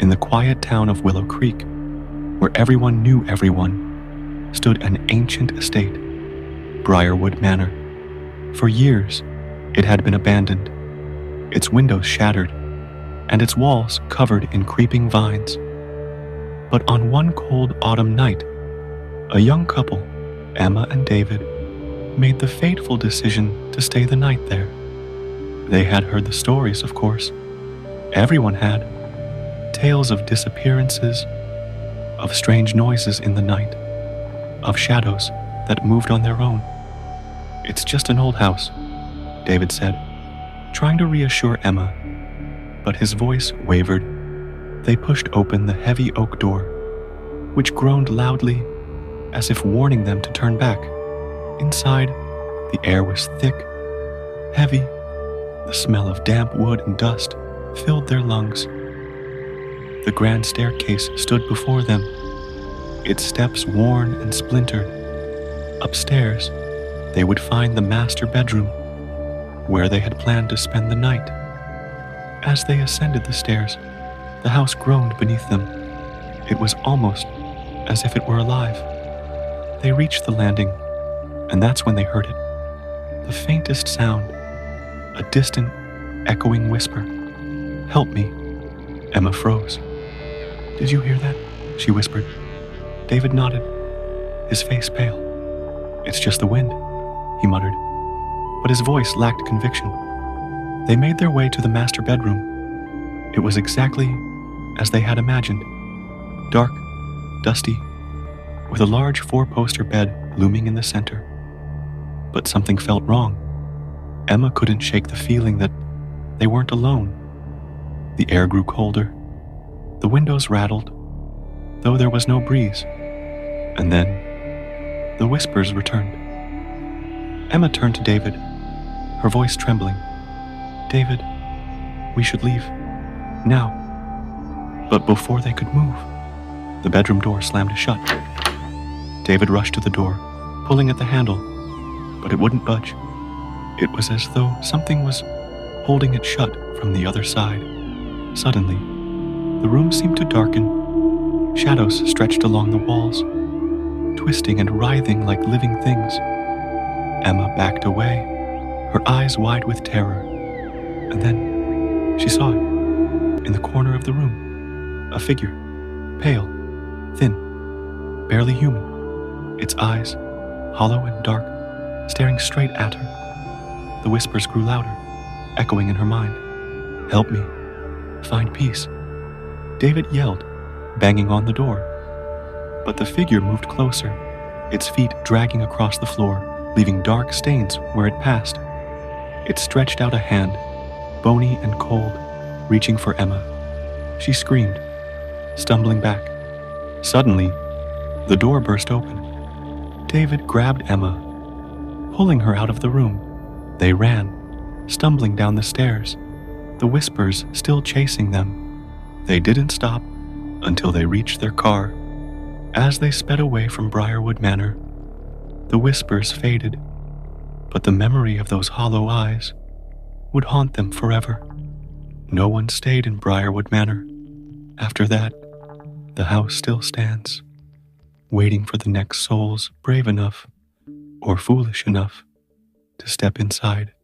In the quiet town of Willow Creek, where everyone knew everyone, stood an ancient estate, Briarwood Manor. For years, it had been abandoned, its windows shattered, and its walls covered in creeping vines. But on one cold autumn night, a young couple, Emma and David, made the fateful decision to stay the night there. They had heard the stories, of course. Everyone had. Tales of disappearances, of strange noises in the night, of shadows that moved on their own. "It's just an old house," David said, trying to reassure Emma, but his voice wavered. They pushed open the heavy oak door, which groaned loudly as if warning them to turn back. Inside, the air was thick, heavy. The smell of damp wood and dust filled their lungs. The grand staircase stood before them, its steps worn and splintered. Upstairs, they would find the master bedroom, where they had planned to spend the night. As they ascended the stairs, the house groaned beneath them. It was almost as if it were alive. They reached the landing, and that's when they heard it. The faintest sound, a distant, echoing whisper. "Help me." Emma froze. "Did you hear that?" she whispered. David nodded, his face pale. "It's just the wind," he muttered, but his voice lacked conviction. They made their way to the master bedroom. It was exactly as they had imagined. Dark, dusty, with a large four-poster bed looming in the center. But something felt wrong. Emma couldn't shake the feeling that they weren't alone. The air grew colder. The windows rattled, though there was no breeze. And then, the whispers returned. Emma turned to David, her voice trembling. "David, we should leave. Now." But before they could move, the bedroom door slammed shut. David rushed to the door, pulling at the handle, but it wouldn't budge. It was as though something was holding it shut from the other side. Suddenly, the room seemed to darken. Shadows stretched along the walls, twisting and writhing like living things. Emma backed away, her eyes wide with terror. And then she saw it, in the corner of the room, a figure, pale, thin, barely human, its eyes hollow and dark, staring straight at her. The whispers grew louder, echoing in her mind. "Help me. Find peace." David yelled, banging on the door. But the figure moved closer, its feet dragging across the floor, leaving dark stains where it passed. It stretched out a hand, bony and cold, reaching for Emma. She screamed, stumbling back. Suddenly, the door burst open. David grabbed Emma, pulling her out of the room. They ran, stumbling down the stairs, the whispers still chasing them. They didn't stop until they reached their car. As they sped away from Briarwood Manor, the whispers faded, but the memory of those hollow eyes would haunt them forever. No one stayed in Briarwood Manor. After that, the house still stands, waiting for the next souls brave enough or foolish enough to step inside.